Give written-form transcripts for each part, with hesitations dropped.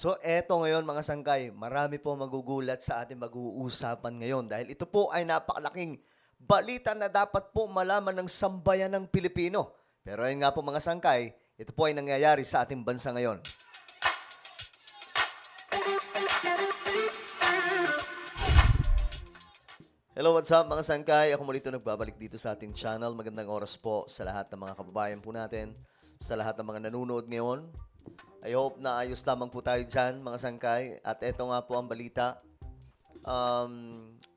So eto ngayon mga sangkay, marami po magugulat sa ating mag-uusapan ngayon dahil ito po ay napakalaking balita na dapat po malaman ng sambayan ng Pilipino. Pero ayun nga po mga sangkay, ito po ay nangyayari sa ating bansa ngayon. Hello, what's up mga sangkay? Ako muli ito nagbabalik dito sa ating channel. Magandang oras po sa lahat ng mga kababayan po natin, sa lahat ng mga nanonood ngayon. I hope na ayos lamang po tayo dyan, mga sangkay. At eto nga po ang balita.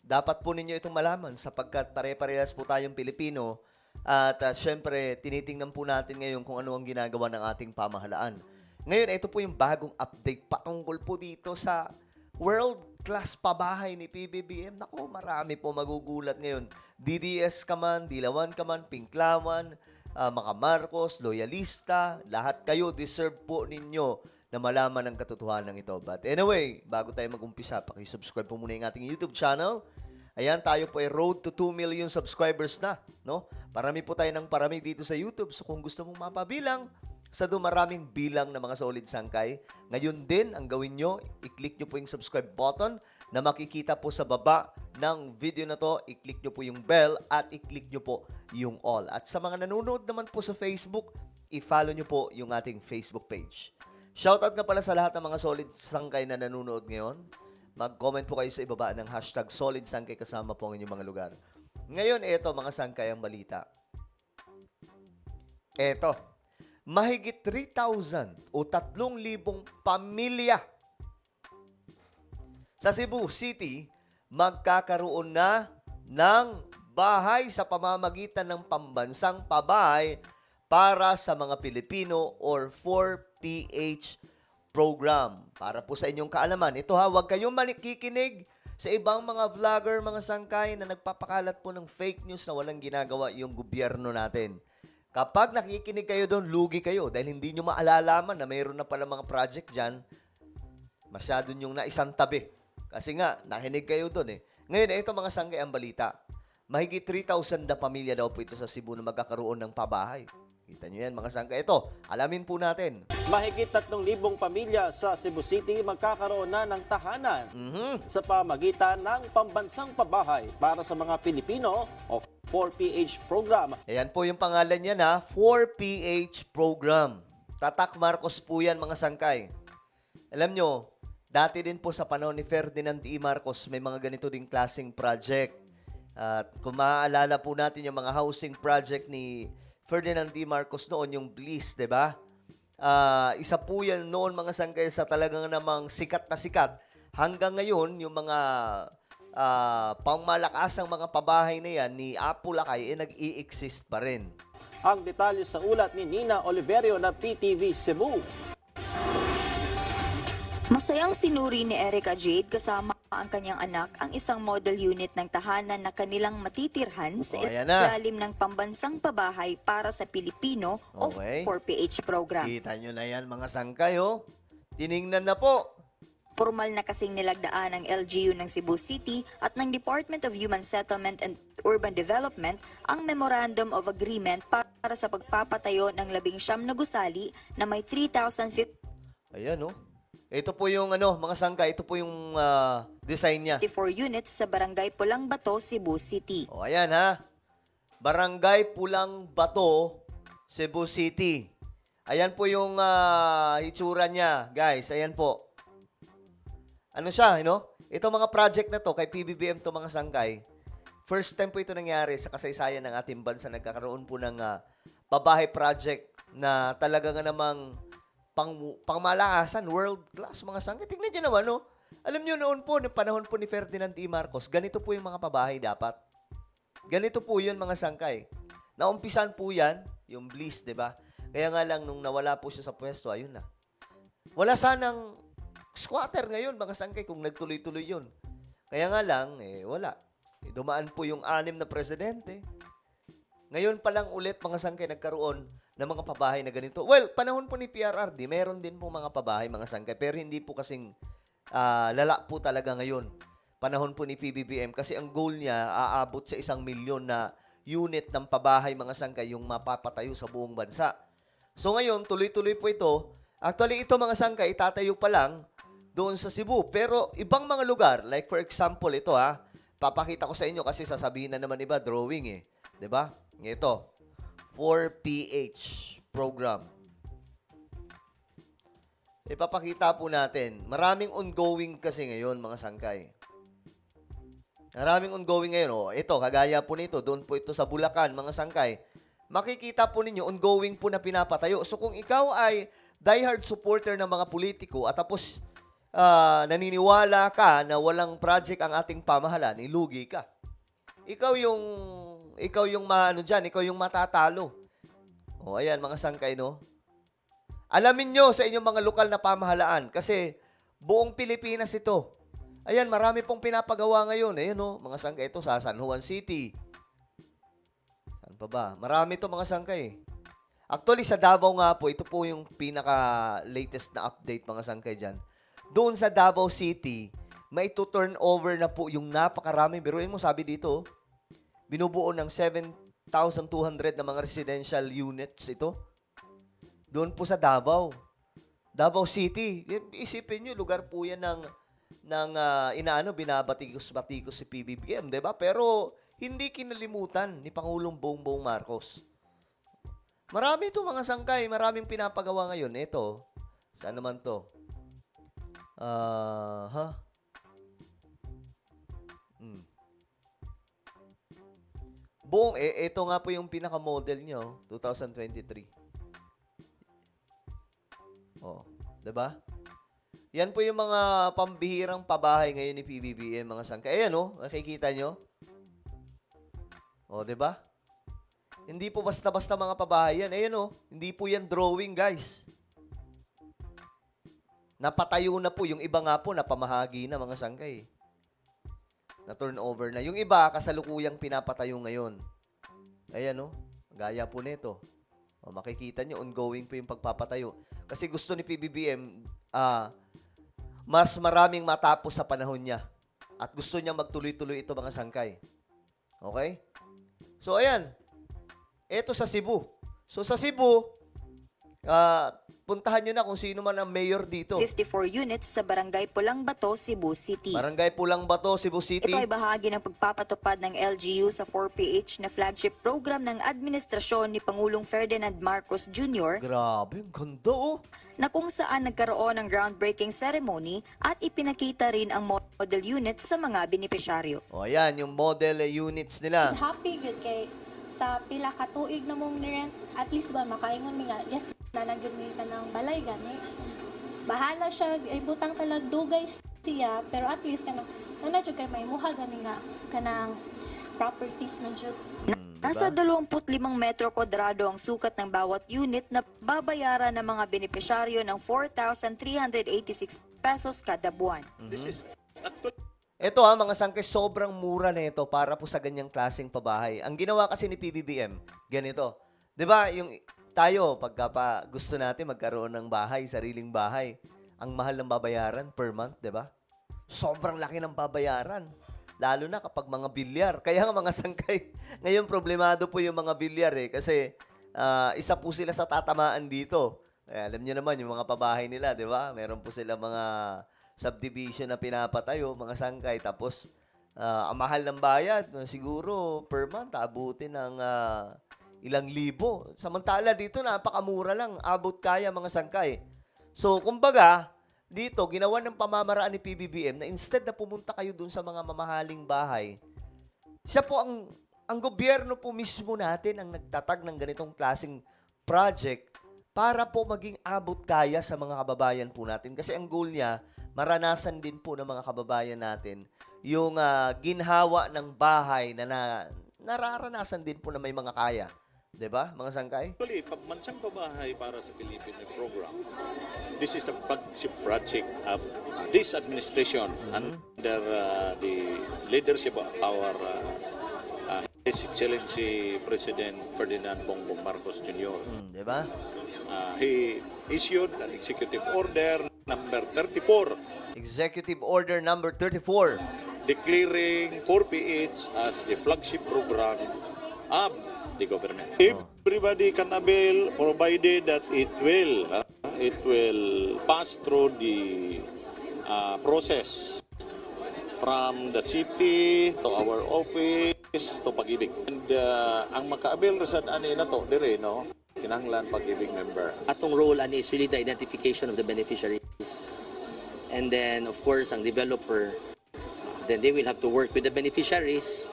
Dapat po ninyo itong malaman sapagkat pare-parehas po tayong Pilipino. At syempre, tinitingnan po natin ngayon kung ano ang ginagawa ng ating pamahalaan. Ngayon, ito po yung bagong update patungkol po dito sa world-class pabahay ni PBBM. Naku, marami po magugulat ngayon. DDS ka man, Dilawan ka man, Pinklawan, mga Marcos, loyalista, lahat kayo deserve po ninyo na malaman ang katotohanan ito. But anyway, bago tayo mag-umpisa, pakisubscribe po muna yung ating YouTube channel. Ayan, tayo po ay road to 2 million subscribers na, no? Parami po tayo ng parami dito sa YouTube. So kung gusto mong mapabilang sa dumaraming bilang na mga solid sangkay, ngayon din, ang gawin nyo, i-click nyo po yung subscribe button na makikita po sa baba ng video na to. I-click nyo po yung bell at i-click nyo po yung all. At sa mga nanonood naman po sa Facebook, i-follow nyo po yung ating Facebook page. Shoutout nga pala sa lahat ng mga solid sangkay na nanonood ngayon. Mag-comment po kayo sa ibaba ng hashtag solid sangkay kasama po ang inyong mga lugar. Ngayon, eto mga sangkay ang balita. Eto. Mahigit 3,000 o 3,000 pamilya sa Cebu City magkakaroon na ng bahay sa pamamagitan ng pambansang pabahay para sa mga Pilipino or 4PH program. Para po sa inyong kaalaman, ito huwag kayong makikinig sa ibang mga vlogger, mga sangkay na nagpapakalat po ng fake news na walang ginagawa yung gobyerno natin. Kapag nakikinig kayo doon, lugi kayo dahil hindi nyo maalalaman na mayroon na pala mga project dyan, masyado nyong naisang tabi. Kasi nga, nakinig kayo doon eh. Ngayon, ito mga sanggay ang balita. Mahigit 3,000 na pamilya daw po ito sa Cebu na magkakaroon ng pabahay. Kita nyo yan mga sanggay. Ito, alamin po natin. Mahigit 3,000 pamilya sa Cebu City magkakaroon na ng tahanan sa pamagitan ng pambansang pabahay para sa mga Pilipino o 4PH program. Ayan po yung pangalan niya na 4PH program. Tatak Marcos po yan mga sangkay. Alam nyo, dati din po sa panahon ni Ferdinand E. Marcos, may mga ganito ding klaseng project. At kung maaalala po natin yung mga housing project ni Ferdinand D. Marcos noon, yung Bliss, di ba? Isa po yan noon mga sangkay sa talagang namang sikat na sikat. Hanggang ngayon, yung mga pangmalakasang mga pabahay na yan ni Apo Lakay, nag-i-exist pa rin. Ang detalye sa ulat ni Nina Oliverio ng PTV Cebu. Masayang sinuri ni Erica Jade kasama ang kanyang anak ang isang model unit ng tahanan na kanilang matitirhan sa ayan na. ilalim ng pambansang pabahay para sa Pilipino Okay. o 4PH program. Kita nyo na yan mga sangkay, oh. Tiningnan na po. Formal na kasing nilagdaan ng LGU ng Cebu City at ng Department of Human Settlement and Urban Development ang Memorandum of Agreement para sa pagpapatayo ng 19 na gusali na may 3,054 Ayan, oh. Ito po yung mga sangkay, ito po yung design niya. units sa Barangay Pulang Bato, Cebu City. O, ayan ha. Barangay Pulang Bato, Cebu City. Ayan po yung itsura niya, guys. Ayan po. Ano siya, Ito mga project na to, kay PBBM to mga sangkay. First time po ito nangyari sa kasaysayan ng ating bansa. Nagkakaroon po ng pabahay project na talaga nga namang pangmalakasan, world class mga sangkay. Tingnan nyo naman, no? Alam nyo noon po, noong panahon po ni Ferdinand E. Marcos, ganito po yung mga pabahay dapat. Ganito po yun mga sangkay. Naumpisan po yan, yung Bliss, di ba? Kaya nga lang, nung nawala po siya sa pwesto, ayun na. Wala sanang squatter ngayon, mga sangkay, kung nagtuloy-tuloy yun. Kaya nga lang, wala. Dumaan po yung 6 na presidente. Ngayon pa lang ulit, mga sangkay, nagkaroon ng mga pabahay na ganito. Well, panahon po ni PRRD, meron din po mga pabahay, mga sangkay, pero hindi po kasing lala po talaga ngayon. Panahon po ni PBBM kasi ang goal niya, aabot sa 1 milyon na unit ng pabahay, mga sangkay, yung mapapatayo sa buong bansa. So ngayon, tuloy-tuloy po ito Actually, ito mga sangkay, itatayo pa lang doon sa Cebu. Pero ibang mga lugar, like for example, ito papakita ko sa inyo kasi sasabihin na naman iba, drawing eh. 'Di ba? Ito, 4PH program. Ipapakita po natin. Maraming ongoing kasi ngayon, mga sangkay. Maraming ongoing ngayon. Ito, kagaya po nito, doon po ito sa Bulacan, mga sangkay. Makikita po ninyo, ongoing po na pinapatayo. So kung ikaw ay diehard supporter ng mga politiko at tapos naniniwala ka na walang project ang ating pamahalaan, ilugi ka. Ikaw yung ikaw yung matatalo. Ayan mga sangkay, no? Alamin nyo sa inyong mga lokal na pamahalaan kasi buong Pilipinas ito. Ayan, marami pong pinapagawa ngayon. Ayan, no? Mga sangkay ito sa San Juan City. Saan pa ba? Marami ito mga sangkay. Actually, sa Davao nga po, ito po yung pinaka-latest na update mga sangkay dyan. Doon sa Davao City, may turn over na po yung napakaraming, biruin mo, sabi dito, binubuo ng 7,200 na mga residential units ito. Doon po sa Davao. Davao City. Isipin nyo, lugar po yan ng binabatikos-batikos si PBBM, di ba? Pero hindi kinalimutan ni Pangulong Bongbong Marcos. Marami ito mga sangkay, maraming pinapagawa ngayon. Ito, saan naman to? Buong, ito nga po yung pinaka-model nyo, 2023. Diba? Yan po yung mga pambihirang pabahay ngayon ni PBBM, mga sangkay. Ayan, nakikita nyo? Diba? Hindi po basta-basta mga pabahay yan. Ayan, hindi po yan drawing, guys. Napatayo na po. Yung iba nga po, napamahagi na, mga sangkay. Na turnover na. Yung iba, kasalukuyang pinapatayo ngayon. Ayan, gaya po nito. Makikita nyo, ongoing po yung pagpapatayo. Kasi gusto ni PBBM, mas maraming matapos sa panahon niya. At gusto niya magtuloy-tuloy ito mga sangkay. Okay? So, ayan. Ito sa Cebu. So, sa Cebu, puntahan nyo na kung sino man ang mayor dito. 54 units sa Barangay Pulang Bato, Cebu City. Barangay Pulang Bato, Cebu City. Ito ay bahagi ng pagpapatupad ng LGU sa 4PH na flagship program ng administrasyon ni Pangulong Ferdinand Marcos Jr. Grabe, ang ganda na kung saan nagkaroon ng groundbreaking ceremony at ipinakita rin ang model units sa mga benepisyaryo. Ayan, yung model units nila. Happy good kay sa pila ka tuig na mong nirent, at least ba makaingon mi nga just na nagyud mi ka ng balay gani. Bahala siya ibutang talag dugay siya pero at least kanang nanadyo kay may muha gani nga kanang properties na jud. Nasa 25 metro kwadrado ang sukat ng bawat unit na babayaran ng mga benepisyaryo ng 4,386 pesos kada buwan. Ito mga sangkay, sobrang mura na ito para po sa ganyang klaseng pabahay. Ang ginawa kasi ni PBBM, ganito. 'Di ba, yung tayo pagka pa gusto natin magkaroon ng bahay, sariling bahay, ang mahal ng babayaran per month, 'di ba? Sobrang laki ng babayaran. Lalo na kapag mga bilyar. Kaya nga mga sangkay, ngayon problemado po yung mga bilyar kasi isa po sila sa tatamaan dito. Alam niyo naman yung mga pabahay nila, 'di ba? Meron po sila mga subdivision na pinapatayo, mga sangkay. Tapos, ang mahal ng bayad, siguro per month, abutin ng ilang libo. Samantala dito, napakamura lang. Abot kaya mga sangkay. So, kumbaga, dito, ginawa ng pamamaraan ni PBBM na instead na pumunta kayo dun sa mga mamahaling bahay, siya po ang gobyerno po mismo natin ang nagtatag ng ganitong klaseng project para po maging abot kaya sa mga kababayan po natin. Kasi ang goal niya, maranasan din po ng mga kababayan natin yung ginhawa ng bahay na nararanasan din po na may mga kaya. 'Di ba, mga sangkay? Actually, pagmansang pabahay para sa Philippine program, this is the flagship project of this administration under the leadership of our His Excellency President Ferdinand Bongbong Marcos Jr. 'Di ba? He issued an executive order number 34 Executive Order number 34 declaring 4PH as the flagship program of the government. Everybody can avail provided that it will it will pass through the process from the city to our office to Pag-ibig. And ang maka-avail sa ani na to dire no, kinahanglan Pag-ibig member. Atong role ani is really the identification of the beneficiaries. And then of course ang developer, then they will have to work with the beneficiaries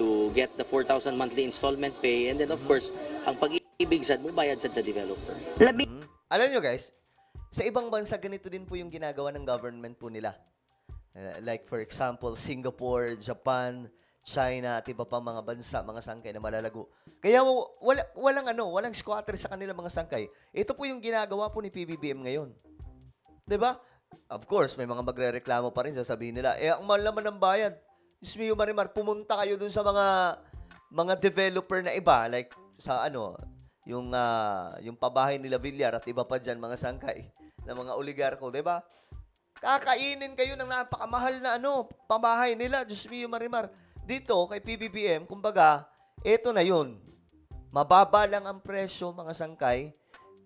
to get the 4,000 monthly installment pay, and then of course ang Pag-ibig sad mo bayad sad sa developer. Alam nyo guys, sa ibang bansa ganito din po yung ginagawa ng government po nila. Like for example, Singapore, Japan, China, at iba pang mga bansa, mga sangkay na malalago. Kaya walang squatter sa kanila mga sangkay. Ito po yung ginagawa po ni PBBM ngayon. 'Di ba? Of course, may mga magrereklamo pa rin, sasabihin nila, ang mahal naman ng bayad. Diyos mio Marimar, pumunta kayo dun sa mga developer na iba, like sa yung pabahay nila Villar at iba pa dyan, mga sangkay, na mga oligarko, 'di ba? Kakainin kayo ng napakamahal na pabahay nila. Diyos mio Marimar. Dito, kay PBBM, kumbaga, eto na yun. Mababa lang ang presyo, mga sangkay.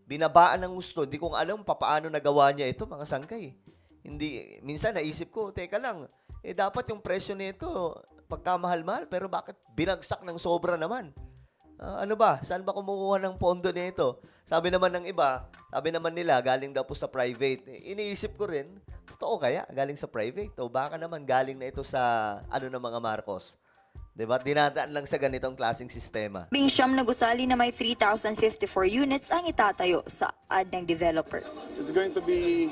Binabaan ng gusto. Hindi ko alam paano nagawa niya ito, mga sangkay. Hindi, minsan naisip ko, teka lang, dapat yung presyo nito, pagkamahal-mahal, pero bakit binagsak ng sobra naman? Ano ba? Saan ba kumukuha ng pondo nito? Sabi naman ng iba, sabi naman nila, galing daw po sa private. Iniisip ko rin, totoo kaya? Galing sa private? O baka naman galing na ito sa ng mga Marcos? Diba? Dinadaan lang sa ganitong klaseng sistema. Siyam na gusali na may 3,054 units ang itatayo sa ad ng developer. It's going to be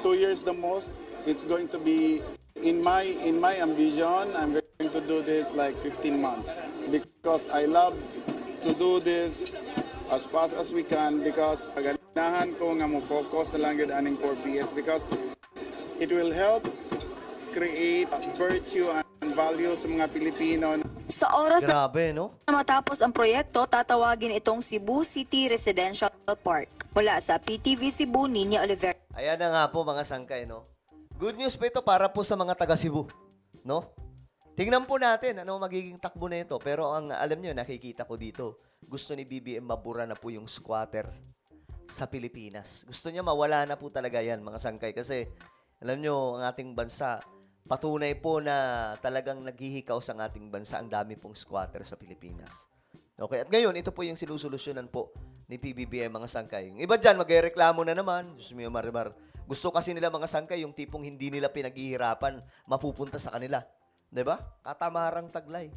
2 years the most. It's going to be in my ambition. I'm going to do this like 15 months because I love to do this as fast as we can because aganahan ko nga mo focus na lang yun aning 4PS because it will help create virtue and value sa mga Pilipino. Sa oras na Grabe, no? matapos ang proyekto, tatawagin itong Cebu City Residential Park. Mula sa PTV Cebu, Ninya Oliver. Ayan na nga po, mga sangkay, no? Good news po ito para po sa mga taga Cebu, no? Tingnan po natin ano magiging takbo nito. Pero ang alam nyo, nakikita ko dito, gusto ni BBM mabura na po yung squatter sa Pilipinas. Gusto niya mawala na po talaga yan, mga sangkay. Kasi, alam nyo, ang ating bansa, patunay po na talagang naghihikaw sa ating bansa. Ang dami pong squatter sa Pilipinas. Okay, at ngayon, ito po yung sinusolusyonan po ni PBBM, mga sangkay. Yung iba dyan, magreklamo na naman. Diyos mio, Marimar. Gusto kasi nila, mga sangkay, yung tipong hindi nila pinaghihirapan, mapupunta sa kanila. 'Di ba? Katamarang taglay.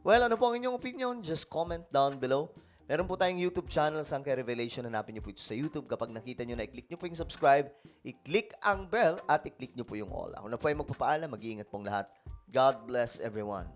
Well, ano po ang inyong opinion? Just comment down below. Meron po tayong YouTube channel, Sangkay Revelation. Hanapin niyo po ito sa YouTube. Kapag nakita niyo na, i-click niyo po yung subscribe, i-click ang bell, at i-click niyo po yung all. Ako na po ay magpapaalam. Mag-iingat pong lahat. God bless everyone.